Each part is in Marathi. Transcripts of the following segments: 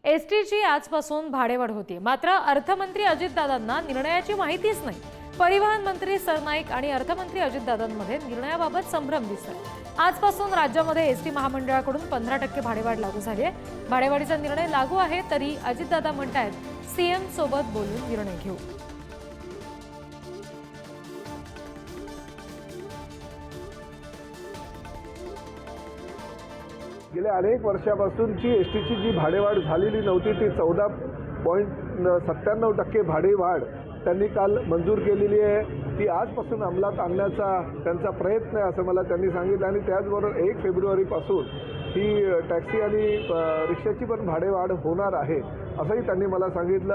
एसटीची आजपासून भाडेवाढ होती, मात्र अर्थमंत्री अजितदादांना निर्णयाची माहितीच नाही। परिवहन मंत्री सरनाईक आणि अर्थमंत्री अजितदादांमध्ये निर्णयाबाबत संभ्रम दिसतोय। आजपासून राज्यामध्ये एसटी महामंडळाकडून 15% भाडेवाढ लागू झाली आहे। भाडेवाढीचा निर्णय लागू आहे तरी अजितदादा म्हणतात सीएम सोबत बोलून निर्णय घेऊ। गेल्या अनेक वर्षापासूनची एसटीची जी भाडेवाढ झालेली नव्हती ती 14.97% भाडेवाढ त्यांनी काल मंजूर केलेली आहे। ती आजपासून अंमलात आणण्याचा त्यांचा प्रयत्न आहे असं मला त्यांनी सांगितलं आणि त्याचबरोबर 1 फेब्रुवारीपासून ही टॅक्सी आणि रिक्षाची पण भाडेवाढ होणार आहे असंही त्यांनी मला सांगितलं।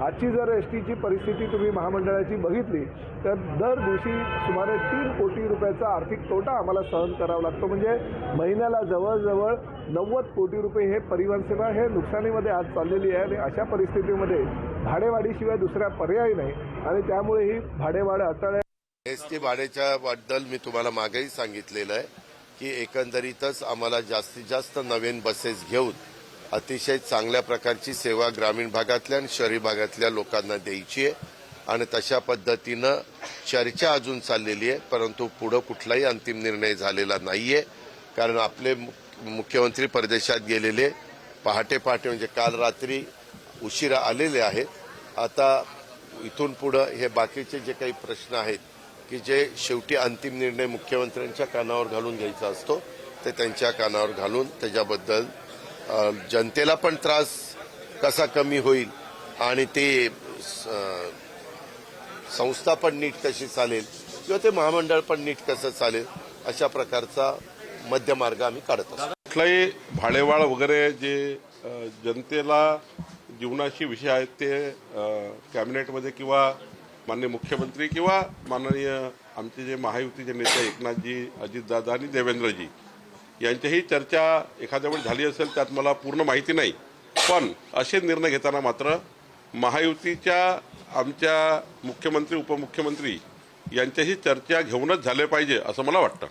आजची जर एसटीची परिस्थिती तुम्ही महामंडळाची बघितली तर दर दिवशी सुमारे 3 कोटी रुपयाचा आर्थिक तोटा आम्हाला सहन करावा लागतो। म्हणजे महिन्याला जवळजवळ 90 कोटी रुपये हे परिवहन सेवा हे नुकसानीमध्ये आज चाललेली आहे आणि अशा परिस्थितीमध्ये भाडेवाढीशिवाय दुसरा पर्याय नाही आणि त्यामुळे ही भाडेवाढ हाताळल्या। एसटी भाड्याच्या बद्दल मी तुम्हाला मागेही सांगितलेलं आहे की एकंदरीतच आम्हाला जास्तीत जास्त नवीन बसेस घेऊन अतिशय चांगल्या प्रकारची सेवा ग्रामीण भागातल्या आणि शहरी भागातल्या लोकांना द्यायची आहे आणि तशा पद्धतीनं चर्चा अजून चाललेली आहे, परंतु पुढे कुठलाही अंतिम निर्णय झालेला नाहीये। कारण आपले मुख्यमंत्री परदेशात गेलेले पहाटे म्हणजे काल रात्री उशिरा आलेले आहेत। आता इथून पुढे हे बाकीचे जे काही प्रश्न आहेत की जे शेवटी अंतिम निर्णय मुख्यमंत्र्यांच्या कानावर घालून घ्यायचा असतो ते त्यांच्या कानावर घालून त्याच्याबद्दल जनतेला पण त्रास कसा कमी होईल आणि ते संस्था पण नीट कशी चालेल किंवा ते महामंडळ पण नीट कसं चालेल अशा प्रकारचा मध्यमार्ग आम्ही काढत असतो। कुठलाही भाडेवाढ वगैरे जे जनतेला जीवनाशी विषय आहेत ते कॅबिनेटमध्ये किंवा माननीय मुख्यमंत्री किंवा माननीय आमचे जे महायुतीचे नेते एकनाथजी, अजितदादा आणि देवेंद्रजी यांच्याही चर्चा एखाद्या वेळी झाली असेल त्यात मला पूर्ण माहिती नाही, पण असे निर्णय घेताना मात्र महायुतीच्या आमच्या मुख्यमंत्री उपमुख्यमंत्री यांच्याही चर्चा घेऊनच झाले पाहिजे असं मला वाटतं।